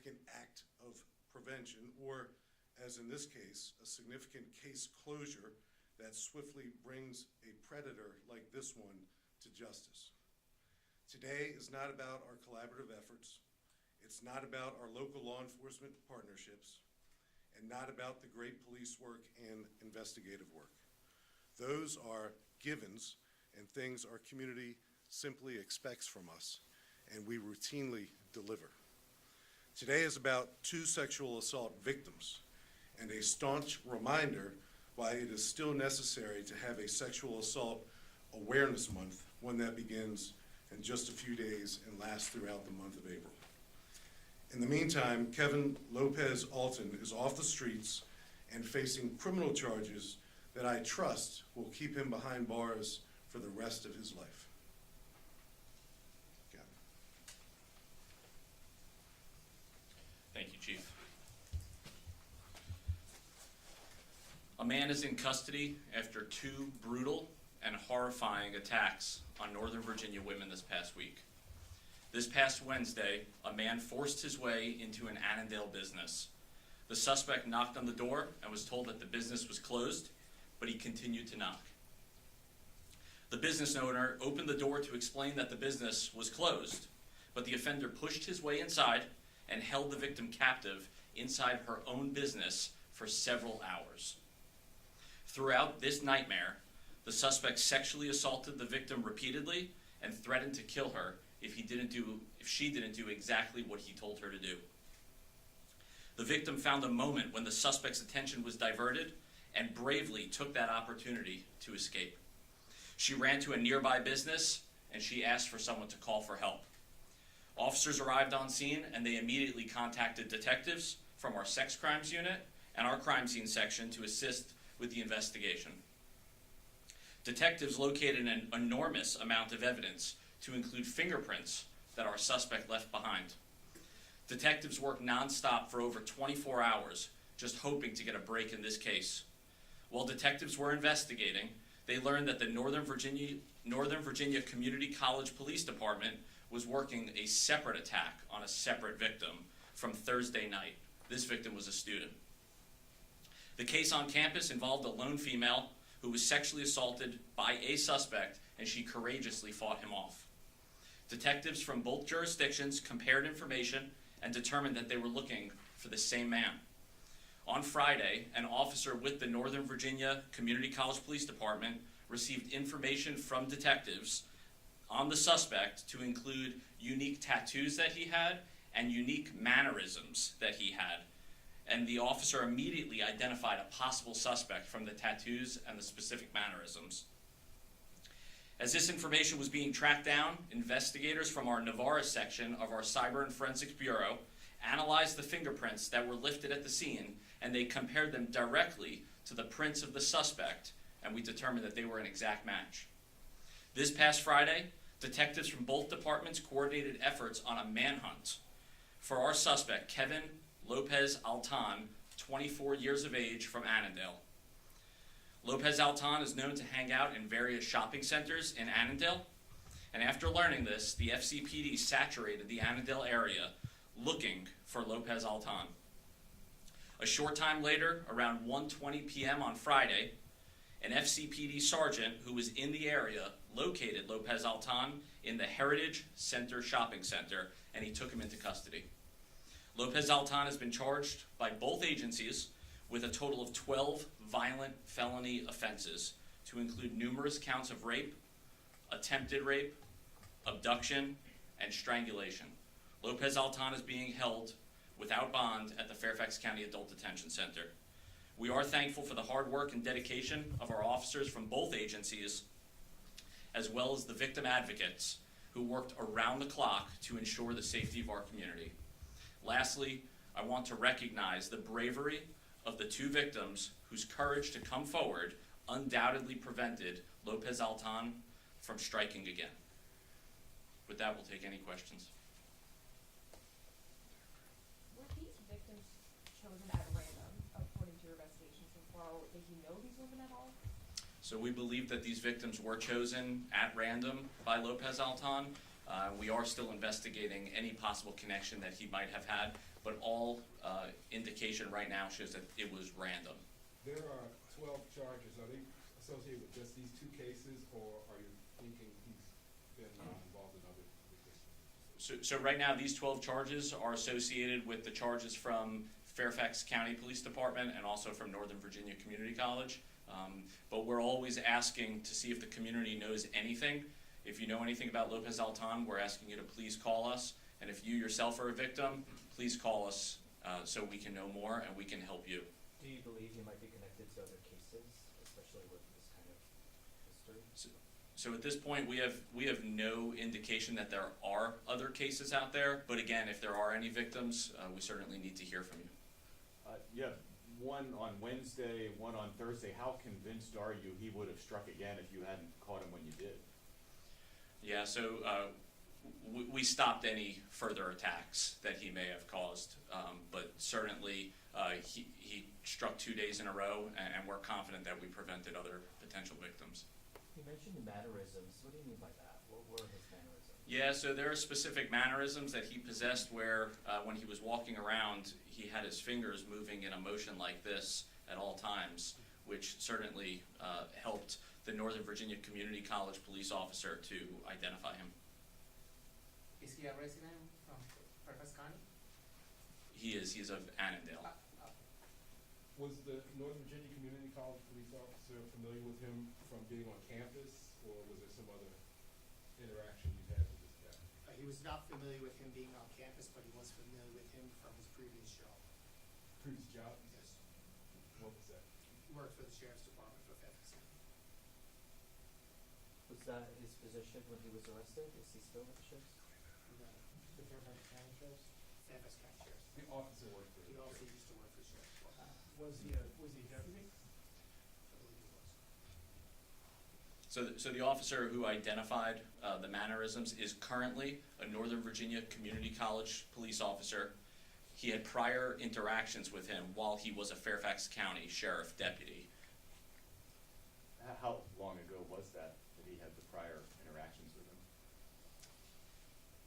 significant act of prevention, or, as in this case, a significant case closure that swiftly brings a predator like this one to justice. Today is not about our collaborative efforts. It's not about our local law enforcement partnerships, and not about the great police work and investigative work. Those are givens and things our community simply expects from us, and we routinely deliver. Today is about 2 sexual assault victims and a staunch reminder why it is still necessary to have a Sexual Assault Awareness Month, one that begins in just a few days and lasts throughout the month of April. In the meantime, Kevin Lopez Alton is off the streets and facing criminal charges that I trust will keep him behind bars for the rest of his life. Kevin. Thank you, Chief. A man is in custody after 2 brutal and horrifying attacks on Northern Virginia women this past week. This past Wednesday, a man forced his way into an Annandale business. The suspect knocked on the door and was told that the business was closed, but he continued to knock. The business owner opened the door to explain that the business was closed, but the offender pushed his way inside and held the victim captive inside her own business for several hours. Throughout this nightmare, the suspect sexually assaulted the victim repeatedly and threatened to kill her if she didn't do exactly what he told her to do. The victim found a moment when the suspect's attention was diverted and bravely took that opportunity to escape. She ran to a nearby business and she asked for someone to call for help. Officers arrived on scene and they immediately contacted detectives from our sex crimes unit and our crime scene section to assist with the investigation. Detectives located an enormous amount of evidence to include fingerprints that our suspect left behind. Detectives worked nonstop for over 24 hours, just hoping to get a break in this case. While detectives were investigating, they learned that the Northern Virginia Community College Police Department was working a separate attack on a separate victim from Thursday night. This victim was a student. The case on campus involved a lone female who was sexually assaulted by a suspect, and she courageously fought him off. Detectives from both jurisdictions compared information and determined that they were looking for the same man. On Friday, an officer with the Northern Virginia Community College Police Department received information from detectives on the suspect to include unique tattoos that he had and unique mannerisms that he had. And the officer immediately identified a possible suspect from the tattoos and the specific mannerisms. As this information was being tracked down, investigators from our Navarra section of our Cyber and Forensics Bureau analyzed the fingerprints that were lifted at the scene, and they compared them directly to the prints of the suspect, and we determined that they were an exact match. This past Friday, detectives from both departments coordinated efforts on a manhunt for our suspect, Kevin Lopez Alton, 24 years of age, from Annandale. Lopez Alton is known to hang out in various shopping centers in Annandale, and after learning this, the FCPD saturated the Annandale area looking for Lopez Alton. A short time later, around 1:20 p.m. on Friday, an FCPD sergeant who was in the area located Lopez Alton in the Heritage Center shopping center, and he took him into custody. Lopez Alton has been charged by both agencies with a total of 12 violent felony offenses, to include numerous counts of rape, attempted rape, abduction, and strangulation. Lopez Alton is being held without bond at the Fairfax County Adult Detention Center. We are thankful for the hard work and dedication of our officers from both agencies, as well as the victim advocates who worked around the clock to ensure the safety of our community. Lastly, I want to recognize the bravery of the 2 victims whose courage to come forward undoubtedly prevented Lopez Alton from striking again. With that, we'll take any questions. Were these victims chosen at random, according to your investigation so far, or did you know these women at all? So we believe that these victims were chosen at random by Lopez Alton. We are still investigating any possible connection that he might have had, but all indication right now shows that it was random. There are 12 charges. Are they associated with just these two cases, or are you thinking he's been involved in other cases? So right now, these 12 charges are associated with the charges from Fairfax County Police Department and also from Northern Virginia Community College. But we're always asking to see if the community knows anything. If you know anything about Lopez Altan, we're asking you to please call us. And if you yourself are a victim, please call us so we can know more and we can help you. Do you believe he might be connected to other cases, especially with this kind of history? So at this point, we have no indication that there are other cases out there. But again, if there are any victims, we certainly need to hear from you. Yeah, one on Wednesday, one on Thursday. How convinced are you he would have struck again if you hadn't caught him when you did? Yeah, so we stopped any further attacks that he may have caused, but certainly he struck 2 days in a row, and we're confident that we prevented other potential victims. You mentioned mannerisms. What do you mean by that? What were his mannerisms? Yeah, so there are specific mannerisms that he possessed where when he was walking around, he had his fingers moving in a motion like this at all times, which certainly helped the Northern Virginia Community College police officer to identify him. Is he a resident from Fairfax County? He is of Annandale. Was the Northern Virginia Community College police officer familiar with him from being on campus, or was there some other interaction you had with this guy? He was not familiar with him being on campus, but he was familiar with him from his previous job. Previous job? Yes. What was that? He worked for the Sheriff's Department for Fairfax County. Was that his position when he was arrested? Is he still with the sheriff's? No. The Fairfax County Sheriff's? Fairfax County Sheriff's. The officer worked for He him. also used to work for the Sheriff's Department. Was he deputy? I believe he was. So the officer who identified the mannerisms is currently a Northern Virginia Community College police officer. He had prior interactions with him while he was a Fairfax County Sheriff deputy. How long ago was that he had the prior interactions with him?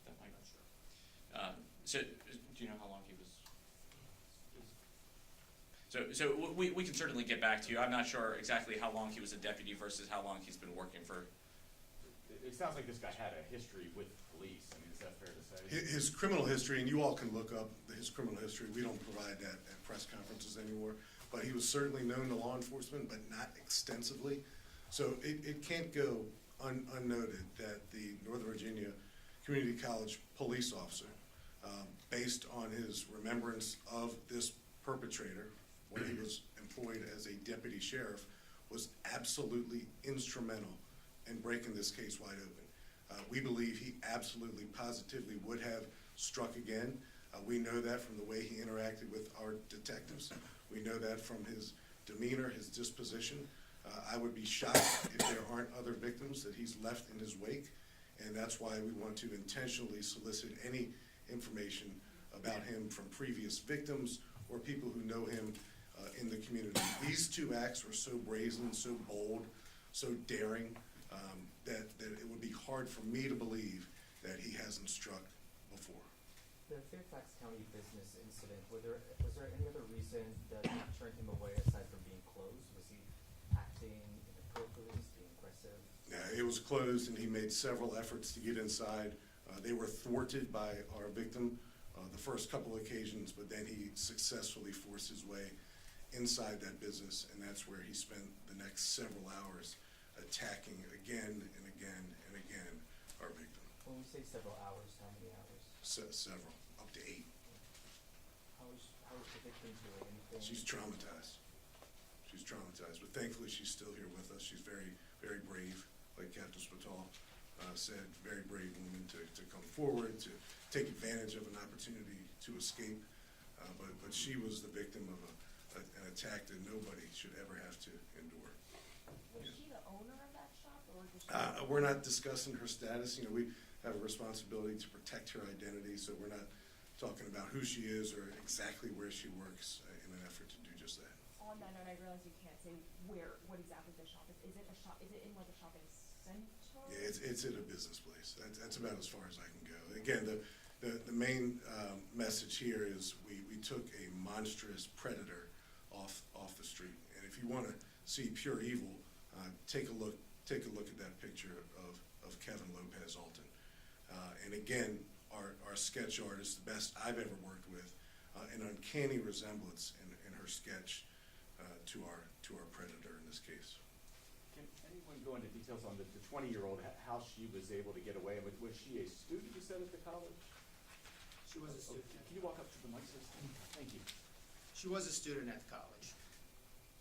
That might not sure. So do you know how long he was? So we can certainly get back to you. I'm not sure exactly how long he was a deputy versus how long he's been working for. It sounds like this guy had a history with police. I mean, is that fair to say? His criminal history, and you all can look up his criminal history, we don't provide that at press conferences anymore, but he was certainly known to law enforcement, but not extensively. So it can't go unnoted that the Northern Virginia Community College police officer, based on his remembrance of this perpetrator when he was employed as a deputy sheriff, was absolutely instrumental in breaking this case wide open. We believe he absolutely, positively would have struck again. We know that from the way he interacted with our detectives. We know that from his demeanor, his disposition. I would be shocked if there aren't other victims that he's left in his wake, and that's why we want to intentionally solicit any information about him from previous victims or people who know him in the community. These two acts were so brazen, so bold, so daring, that it would be hard for me to believe that he hasn't struck before. The Fairfax County business incident, was there any other reason that turned him away aside from being closed? Was he acting inappropriately, being aggressive? Yeah, it was closed and he made several efforts to get inside. They were thwarted by our victim the first couple of occasions, but then he successfully forced his way inside that business, and that's where he spent the next several hours attacking again and again and again our victim. When we say several hours, how many hours? Several, up to 8. How is the victim doing? Anything? She's traumatized. She's traumatized, but thankfully she's still here with us. She's very, very brave, like Captain Spital said, very brave woman to come forward, to take advantage of an opportunity to escape. But she was the victim of an attack that nobody should ever have to endure. Was she the owner of that shop, or was she? We're not discussing her status. You know, we have a responsibility to protect her identity, so we're not talking about who she is or exactly where she works in an effort to do just that. On that note, I realize you can't say what exactly the shop is. Is it a shop, is it in like a shopping center? Yeah, it's at a business place. That's about as far as I can go. Again, The main message here is we took a monstrous predator off the street. And if you want to see pure evil, take a look at that picture of Kevin Lopez Alton. And again, our sketch artist, the best I've ever worked with, an uncanny resemblance in her sketch to our predator in this case. Can anyone go into details on the 20-year-old, how she was able to get away? Was she a student, you said, at the college? She was a student. Can you walk up to the mic, please? Thank you. She was a student at the college.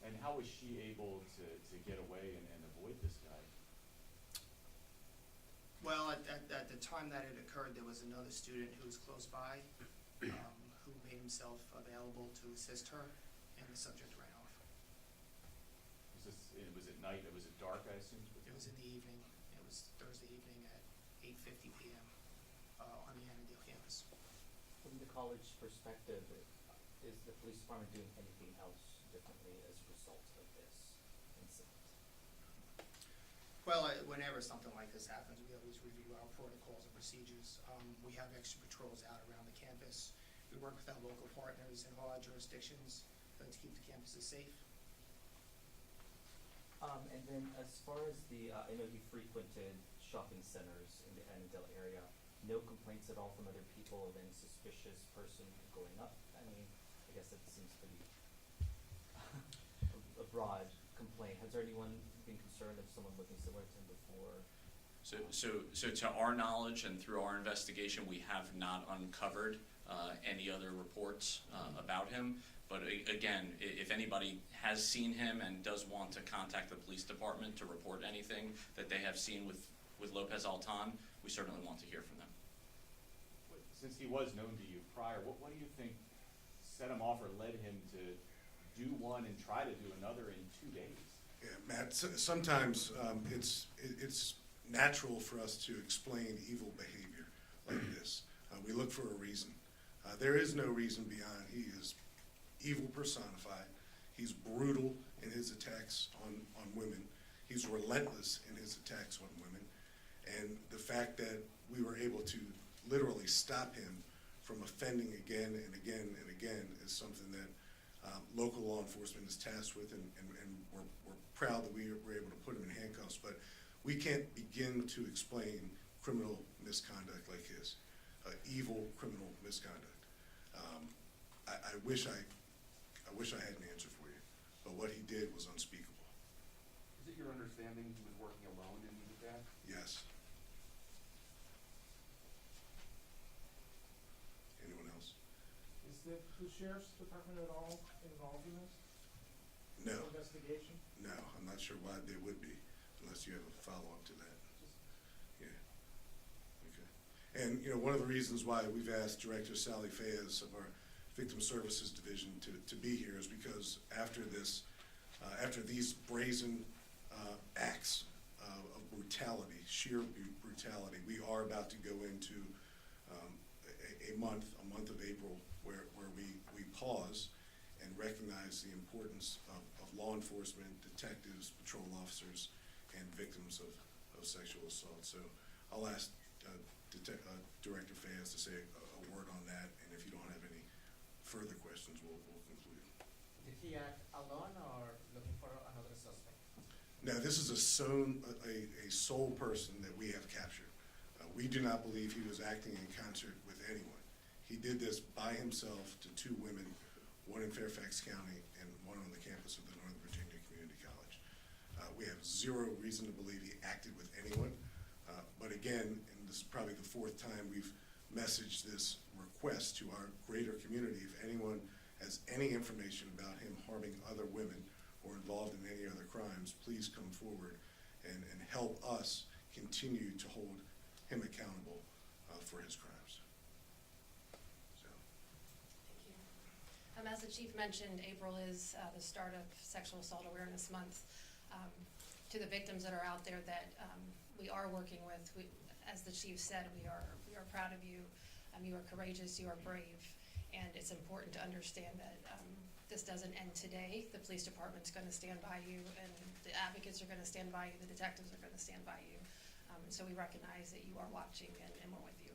And how was she able to get away and avoid this guy? Well, at the time that it occurred, there was another student who was close by, who made himself available to assist her, and the subject ran off. Was it night? Was it dark, I assume? It was in the evening. It was Thursday evening at 8:50 p.m. On the Annandale campus. From the college perspective, is the police department doing anything else differently as a result of this incident? Well, whenever something like this happens, we always review our protocols and procedures. We have extra patrols out around the campus. We work with our local partners in all our jurisdictions to keep the campuses safe. And then as far as I know you frequented shopping centers in the Annandale area, no complaints at all from other people of any suspicious person going up? I mean, I guess that seems pretty a broad complaint. Has there anyone been concerned of someone looking similar to him before? So to our knowledge and through our investigation, we have not uncovered any other reports about him. But again, if anybody has seen him and does want to contact the police department to report anything that they have seen with Lopez Alton, we certainly want to hear from them. Since he was known to you prior, what do you think set him off or led him to do one and try to do another in 2 days? Yeah, Matt, sometimes it's natural for us to explain evil behavior like this. We look for a reason. There is no reason beyond. He is evil personified. He's brutal in his attacks on women. He's relentless in his attacks on women. And the fact that we were able to literally stop him from offending again and again and again is something that local law enforcement is tasked with, and we're proud that we were able to put him in handcuffs. But we can't begin to explain criminal misconduct like his, evil criminal misconduct. I wish I had an answer for you, but what he did was unspeakable. Is it your understanding he was working alone in these attacks? Yes. Anyone else? Is the sheriff's department at all involved in this? No. Investigation? No, I'm not sure why they would be, unless you have a follow-up to that. Yeah. Okay. And, one of the reasons why we've asked Director Sally Fayez of our Victim Services Division to be here is because after these brazen acts of brutality, sheer brutality, we are about to go into a month of April where we pause and recognize the importance of law enforcement, detectives, patrol officers, and victims of sexual assault. So I'll ask Director Fayez to say a word on that, and if you don't have any further questions, we'll conclude. Did he act alone or looking for another suspect? Now, this is a sole person that we have captured. We do not believe he was acting in concert with anyone. He did this by himself to 2 women, one in Fairfax County and one on the campus of the Northern Virginia Community College. We have zero reason to believe he acted with anyone. But again, and this is probably the 4th time we've messaged this request to our greater community, if anyone has any information about him harming other women or involved in any other crimes, please come forward and help us continue to hold him accountable for his crimes. So. Thank you. As the chief mentioned, April is the start of Sexual Assault Awareness Month. To the victims that are out there that we are working with, as the chief said, we are proud of you. You are courageous, you are brave, and it's important to understand that this doesn't end today. The police department's going to stand by you, and the advocates are going to stand by you, the detectives are going to stand by you. And so we recognize that you are watching, and we're with you.